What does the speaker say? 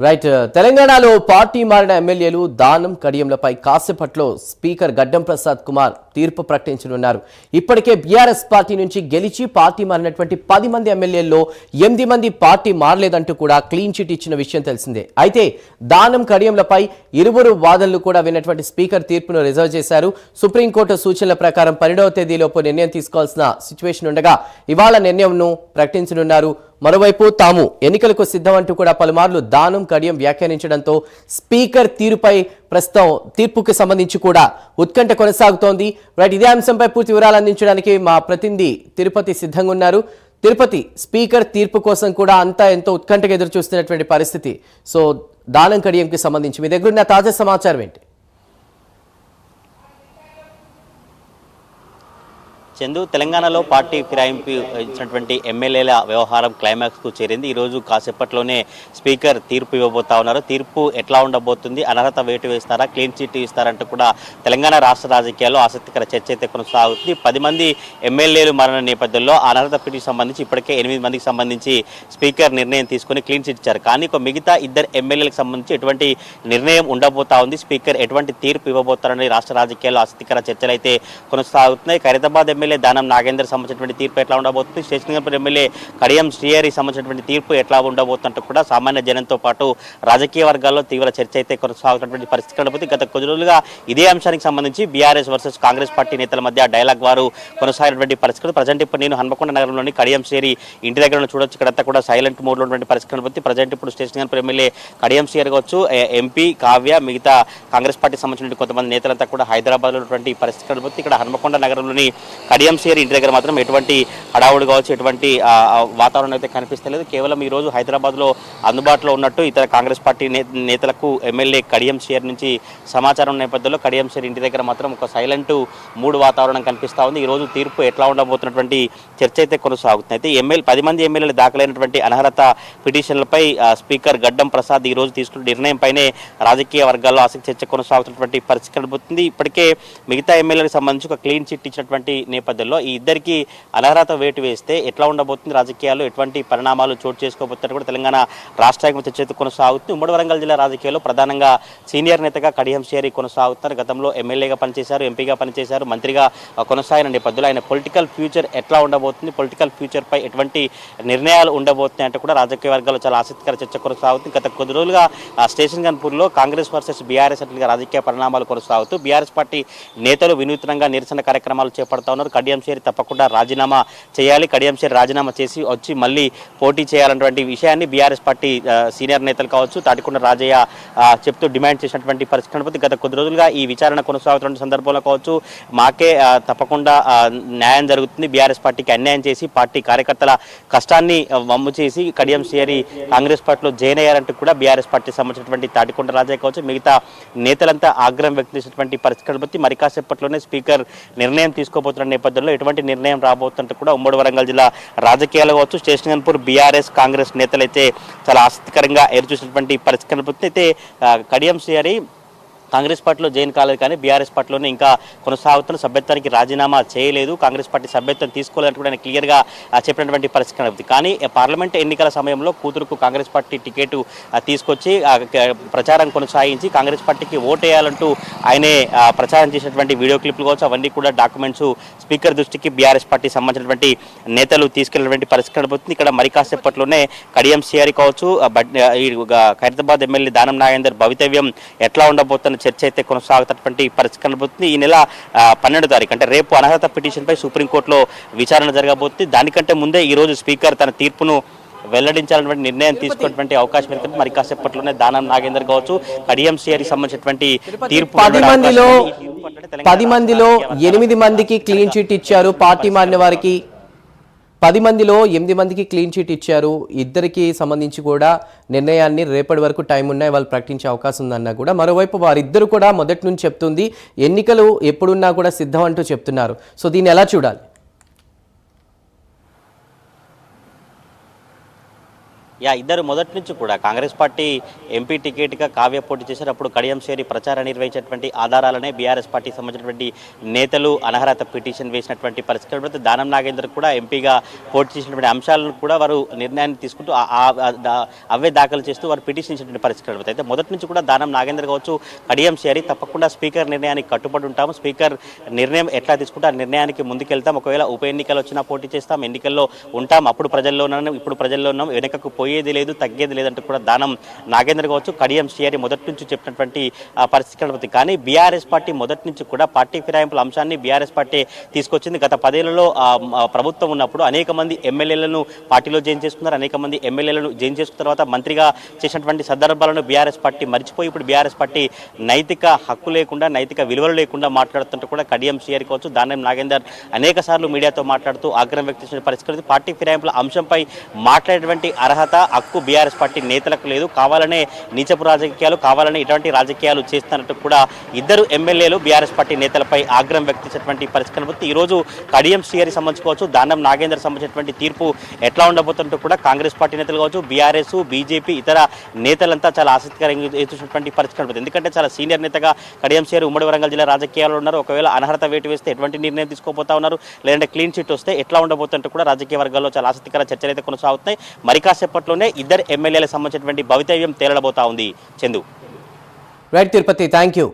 Right. తెలంగాణలో party మారిన ఎమ్మెల్యేలు దానం కడియంలపై కాసేపట్లో స్పీకర్ గడ్డం ప్రసాద్ కుమార్ తీర్పు ప్రకటించనున్నారు. ఇప్పటికే బీఆర్ఎస్ పార్టీ నుంచి గెలిచి పార్టీ మారినటువంటి 10 మంది ఎమ్మెల్యేల్లో 8 మంది పార్టీ మారలేదంటూ కూడా క్లీన్ చిట్ ఇచ్చిన విషయం తెలిసిందే. అయితే దానం కడియంలపై ఇరువురు వాదనలు కూడా విన్నటువంటి స్పీకర్ తీర్పును రిజర్వ్ చేశారు. సుప్రీంకోర్టు సూచనల ప్రకారం 12వ తేదీలోపు నిర్ణయం తీసుకోవాల్సిన సిచ్యువేషన్ ఉండగా ఇవాళ నిర్ణయంను ప్రకటించనున్నారు. మరోవైపు తాము ఎన్నికలకు సిద్ధం అంటూ కూడా పలుమార్లు దానం కడియం వ్యాఖ్యానించడంతో స్పీకర్ తీరుపై ప్రస్తుతం తీర్పుకి సంబంధించి కూడా ఉత్కంఠ కొనసాగుతోంది. రైట్, ఇదే అంశంపై పూర్తి వివరాలు అందించడానికి మా ప్రతినిధి తిరుపతి సిద్ధంగా ఉన్నారు. తిరుపతి, స్పీకర్ తీర్పు కోసం కూడా అంతా ఎంతో ఉత్కంఠగా ఎదురు చూస్తున్నటువంటి పరిస్థితి. సో దానం కడియంకి సంబంధించి మీ దగ్గర ఉన్న తాజా సమాచారం ఏంటి? చందు, తెలంగాణలో పార్టీ ఫిరాయింపు ఇచ్చినటువంటి ఎమ్మెల్యేల వ్యవహారం క్లైమాక్స్కు చేరింది. ఈరోజు కాసేపట్లోనే స్పీకర్ తీర్పు ఇవ్వబోతా ఉన్నారు. తీర్పు ఎట్లా ఉండబోతుంది, అనర్హత వేటు వేస్తారా, క్లీన్ చిట్ ఇస్తారంటూ కూడా తెలంగాణ రాష్ట్ర రాజకీయాల్లో ఆసక్తికర చర్చ అయితే కొనసాగుతుంది. 10 మంది ఎమ్మెల్యేలు మారిన నేపథ్యంలో అనర్హత పిటికి సంబంధించి ఇప్పటికే 8 మందికి సంబంధించి స్పీకర్ నిర్ణయం తీసుకుని క్లీన్ చిట్ ఇచ్చారు. కానీ మిగతా 2 ఎమ్మెల్యేలకు సంబంధించి ఎటువంటి నిర్ణయం ఉండబోతా ఉంది, స్పీకర్ ఎటువంటి తీర్పు ఇవ్వబోతారని రాష్ట్ర రాజకీయాల్లో ఆసక్తికర చర్చలు అయితే కొనసాగుతున్నాయి. ఖైరతాబాద్ ఎమ్మెల్యే దానం నాగేందర్ సంబంధించినటువంటి తీర్పు ఎట్లా ఉండబోతుంది, స్టేషన్ ఎమ్మెల్యే కడియం శ్రీహరి సంబంధించినటువంటి తీర్పు ఎట్లా ఉండబోతుందంటూ కూడా సామాన్య జనంతో పాటు రాజకీయ వర్గాల్లో తీవ్ర చర్చ అయితే కొనసాగుతున్నటువంటి పరిస్థితి కనబోతుంది. గత కొద్ది రోజులుగా ఇదే అంశానికి సంబంధించి బీఆర్ఎస్ వర్సెస్ కాంగ్రెస్ పార్టీ నేతల మధ్య డైలాగ్ వారు కొనసాగినటువంటి పరిస్థితి. ప్రజెంట్ ఇప్పుడు నేను హన్మకొండ నగరంలోని కడియం శ్రీహరి ఇంటి దగ్గర చూడొచ్చు. ఇక్కడంతా కూడా సైలెంట్ మోడ్లో ఉన్నటువంటి పరిస్థితి కనబోతుంది. ప్రజెంట్ ఇప్పుడు స్టేషన్ ఎమ్మెల్యే కడియం శ్రీహరి కావచ్చు, ఎంపీ కావ్య, మిగతా కాంగ్రెస్ పార్టీకి సంబంధించిన కొంతమంది నేతలంతా కూడా హైదరాబాద్లో ఉన్నటువంటి పరిస్థితి కనబోతుంది. ఇక్కడ హన్మకొండ నగరంలోని కడియం శ్రీహరి ఇంటి దగ్గర మాత్రం ఎటువంటి హడావుడు కావచ్చు, ఎటువంటి వాతావరణం అయితే కనిపిస్తలేదు. కేవలం ఈ రోజు హైదరాబాద్లో అందుబాటులో ఉన్నట్టు ఇతర కాంగ్రెస్ పార్టీ నేతలకు ఎమ్మెల్యే కడియం శ్రీహరి నుంచి సమాచారం నేపథ్యంలో కడియం శ్రీహరి ఇంటి దగ్గర మాత్రం ఒక సైలెంట్ మూడు వాతావరణం కనిపిస్తూ ఉంది. ఈ రోజు తీర్పు ఎట్లా ఉండబోతున్నటువంటి చర్చ అయితే కొనసాగుతుంది. అయితే 10 మంది ఎమ్మెల్యేలు దాఖలైనటువంటి అనర్హత పిటిషన్లపై స్పీకర్ గడ్డం ప్రసాద్ ఈ రోజు తీసుకున్న నిర్ణయంపైనే రాజకీయ వర్గాల్లో ఆసక్తి చర్చ కొనసాగుతున్నటువంటి పరిస్థితి కనబడుతుంది. ఇప్పటికే మిగతా ఎమ్మెల్యేలకు సంబంధించి ఒక క్లీన్ చిట్ ఇచ్చినటువంటి నేపథ్యంలో ఈ ఇద్దరికి అనర్హత వేటు వేస్తే ఎట్లా ఉండబోతుంది, రాజకీయాల్లో ఎటువంటి పరిణామాలు చోటు చేసుకోబోతున్నారు కూడా తెలంగాణ రాష్ట్ర చర్చ కొనసాగుతుంది. ఉమ్మడి వరంగల్ జిల్లా రాజకీయాల్లో ప్రధానంగా సీనియర్ నేతగా కడియం శ్రీహరి కొనసాగుతున్నారు. గతంలో ఎమ్మెల్యేగా పనిచేశారు, ఎంపీగా పనిచేశారు, మంత్రిగా కొనసాగిన నేపథ్యంలో ఆయన పొలిటికల్ ఫ్యూచర్ ఎట్లా ఉండబోతుంది, పొలిటికల్ ఫ్యూచర్ పై ఎటువంటి నిర్ణయాలు ఉండబోతున్నాయి అంటే కూడా రాజకీయ వర్గాల్లో చాలా ఆసక్తికర చర్చ కొనసాగుతుంది. గత కొద్ది రోజులుగా స్టేషన్ గన్పూర్లో కాంగ్రెస్ వర్సెస్ బీఆర్ఎస్ అట్లుగా రాజకీయ పరిణామాలు కొనసాగుతూ బీఆర్ఎస్ పార్టీ నేతలు వినూత్నంగా నిరసన కార్యక్రమాలు చేపడతా ఉన్నారు. కడియం శ్రీహరి తప్పకుండా రాజీనామా చేయాలి, కడియం శ్రీహరి రాజీనామా చేసి వచ్చి మళ్ళీ పోటీ చేయాలన్నటువంటి విషయాన్ని బీఆర్ఎస్ పార్టీ సీనియర్ నేతలు కావచ్చు, తాటికొండ రాజయ్య చెప్తూ డిమాండ్ చేసినటువంటి పరిస్థితి కనబడుతుంది. గత కొద్ది రోజులుగా ఈ విచారణ కొనసాగుతున్న సందర్భంలో కావచ్చు, మాకే తప్పకుండా న్యాయం జరుగుతుంది, బీఆర్ఎస్ పార్టీకి అన్యాయం చేసి పార్టీ కార్యకర్తల కష్టాన్ని వమ్ము చేసి కడియం శ్రీహరి కాంగ్రెస్ పార్టీలో జాయిన్ అయ్యారంటూ కూడా బీఆర్ఎస్ పార్టీ సంబంధించినటువంటి తాటికొండ రాజయ్య కావచ్చు, మిగతా నేతలంతా ఆగ్రహం వ్యక్తం చేసినటువంటి పరిస్థితి కనబడుతుంది. మరి కాసేపట్లోనే స్పీకర్ నిర్ణయం తీసుకోబోతున్న నేపథ్యంలో ఎటువంటి నిర్ణయం రాబోతుంటే కూడా ఉమ్మడి వరంగల్ జిల్లా రాజకీయాలు కావచ్చు, స్టేషన్ గన్పూర్ బీఆర్ఎస్ కాంగ్రెస్ నేతలైతే చాలా ఆసక్తికరంగా ఎదురుచూసినటువంటి పరిస్థితి కనబడుతుంది. అయితే కడియం శ్రీహరి కాంగ్రెస్ పార్టీలో జాయిన్ కాలేదు, కానీ బీఆర్ఎస్ పార్టీలోనే ఇంకా కొనసాగుతున్న, సభ్యత్వానికి రాజీనామా చేయలేదు, కాంగ్రెస్ పార్టీ సభ్యత్వం తీసుకోలేదంటూ కూడా ఆయన క్లియర్గా చెప్పినటువంటి పరిస్థితి కనబడుతుంది. కానీ పార్లమెంట్ ఎన్నికల సమయంలో కూతురుకు కాంగ్రెస్ పార్టీ టికెట్ తీసుకొచ్చి ప్రచారం కొనసాగించి కాంగ్రెస్ పార్టీకి ఓటేయాలంటూ ఆయనే ప్రచారం చేసినటువంటి వీడియో క్లిప్లు కావచ్చు, అవన్నీ కూడా డాక్యుమెంట్స్ స్పీకర్ దృష్టికి బీఆర్ఎస్ పార్టీ సంబంధించినటువంటి నేతలు తీసుకెళ్లినటువంటి పరిస్థితి కనబడుతుంది. ఇక్కడ మరి కాసేపట్లోనే కడియం శ్రీహరి కావచ్చు, ఖైరతాబాద్ ఎమ్మెల్యే దానం నాగేందర్ భవితవ్యం ఎట్లా ఉండబోతున్న చర్చ అయితే కొనసాగుతున్నటువంటి పరిస్థితి కనబడుతుంది. ఈ నెల 12వ తారీఖు అంటే రేపు అనర్హత పిటిషన్పై సుప్రీంకోర్టులో విచారణ జరగబోతుంది. దానికంటే ముందే ఈ రోజు స్పీకర్ తన తీర్పును వెల్లడించాలన్నటువంటి నిర్ణయం తీసుకున్నటువంటి అవకాశం ఉంది. మరి కాసేపట్లోనే దానం నాగేందర్ కావచ్చు, కడియం శ్రీహరికి సంబంధించినటువంటి తీర్పు 10 మందిలో 8 మందికి క్లీన్ చిట్ ఇచ్చారు. పార్టీ మారిన వారికి 10 మందిలో 8 మందికి క్లీన్ చిట్ ఇచ్చారు. ఇద్దరికి సంబంధించి కూడా నిర్ణయాన్ని రేపటి వరకు టైం ఉన్నాయి, వాళ్ళు ప్రకటించే అవకాశం ఉందన్నా కూడా మరోవైపు వారిద్దరు కూడా మొదటి నుంచి చెప్తుంది ఎన్నికలు ఎప్పుడున్నా కూడా సిద్ధం అంటూ చెప్తున్నారు. సో దీన్ని ఎలా చూడాలి? ఇద్దరు మొదటి నుంచి కూడా కాంగ్రెస్ పార్టీ ఎంపీ టికెట్గా కావ్య పోటీ చేశారు. అప్పుడు కడియం శ్రీ ప్రచారం నిర్వహించినటువంటి ఆధారాలనే బీఆర్ఎస్ పార్టీకి సంబంధించినటువంటి నేతలు అనర్హత పిటిషన్ వేసినటువంటి పరిస్థితి. దానం నాగేందర్ కూడా ఎంపీగా పోటీ చేసినటువంటి అంశాలను కూడా వారు నిర్ణయాన్ని తీసుకుంటూ అవే దాఖలు చేస్తూ వారు పిటిషన్ ఇచ్చినటువంటి పరిస్థితి. అయితే మొదటి నుంచి కూడా దానం నాగేందర్ కావచ్చు, కడియం శ్రీ తప్పకుండా స్పీకర్ నిర్ణయానికి కట్టుబడి ఉంటాము, స్పీకర్ నిర్ణయం ఎట్లా తీసుకుంటే ఆ నిర్ణయానికి ముందుకెళ్తాం, ఒకవేళ ఉప ఎన్నికలు వచ్చినా పోటీ చేస్తాం, ఎన్నికల్లో ఉంటాం, అప్పుడు ప్రజల్లో ఉన్నాం, ఇప్పుడు ప్రజల్లో ఉన్నాం, వెనకకు పోయేది లేదు తగ్గేది లేదంటూ కూడా దానం నాగేంద్ర కావచ్చు, కడియం శ్రీహరి మొదటి నుంచి చెప్పినటువంటి పరిస్థితి కనబడుతుంది. కానీ బీఆర్ఎస్ పార్టీ మొదటి నుంచి కూడా పార్టీ ఫిరాయింపుల అంశాన్ని బీఆర్ఎస్ పార్టీ తీసుకొచ్చింది. గత 10 ఏళ్లలో ప్రభుత్వం ఉన్నప్పుడు అనేక మంది ఎమ్మెల్యేలను పార్టీలో జాయిన్ చేసుకున్నారు, అనేక మంది ఎమ్మెల్యేలను జాయిన్ చేసుకున్న తర్వాత మంత్రిగా చేసినటువంటి సందర్భాలను బీఆర్ఎస్ పార్టీ మర్చిపోయి ఇప్పుడు బీఆర్ఎస్ పార్టీ నైతిక హక్కు లేకుండా, నైతిక విలువలు లేకుండా మాట్లాడుతుంటే కూడా కడియం శ్రీహరి కావచ్చు, దానం నాగేందర్ అనేక సార్లు మీడియాతో మాట్లాడుతూ ఆగ్రహం వ్యక్తం చేసిన పరిస్థితి. పార్టీ ఫిరాయింపుల అంశంపై మాట్లాడేటువంటి అర్హత హక్కు బీఆర్ఎస్ పార్టీ నేతలకు లేదు, కావాలనే నీచపు రాజకీయాలు, కావాలనే ఇటువంటి రాజకీయాలు చేస్తున్నట్టు కూడా ఇద్దరు ఎమ్మెల్యేలు బీఆర్ఎస్ పార్టీ నేతలపై ఆగ్రహం వ్యక్తించినటువంటి పరిస్థితి కనబడుతుంది. ఈరోజు కడియం శ్రీహరి సంబంధించుకోవచ్చు, దానం నాగేందర్ సంబంధించినటువంటి తీర్పు ఎట్లా ఉండబోతుంటూ కూడా కాంగ్రెస్ పార్టీ నేతలు కావచ్చు, బీఆర్ఎస్, బీజేపీ ఇతర నేతలంతా చాలా ఆసక్తికరంగా ఎదుర్కొన్నటువంటి పరిస్థితి కనబడుతుంది. ఎందుకంటే చాలా సీనియర్ నేతగా కడియం శ్రీహరి ఉమ్మడి వరంగల్ జిల్లా రాజకీయాల్లో ఉన్నారు. ఒకవేళ అనర్హత వేటు వేస్తే ఎటువంటి నిర్ణయం తీసుకోబోతా ఉన్నారు, లేదంటే క్లీన్ చిట్ వస్తే ఎట్లా ఉండబోతుంటూ కూడా రాజకీయ వర్గాల్లో చాలా ఆసక్తికర చర్చలు అయితే కొనసాగుతున్నాయి. మరి కాసేపట్లోనే ఇద్దరు ఎమ్మెల్యేలకు సంబంధించినటువంటి భవితవ్యం తేలబోతా ఉంది. Chandu. Right Tirupati, thank you.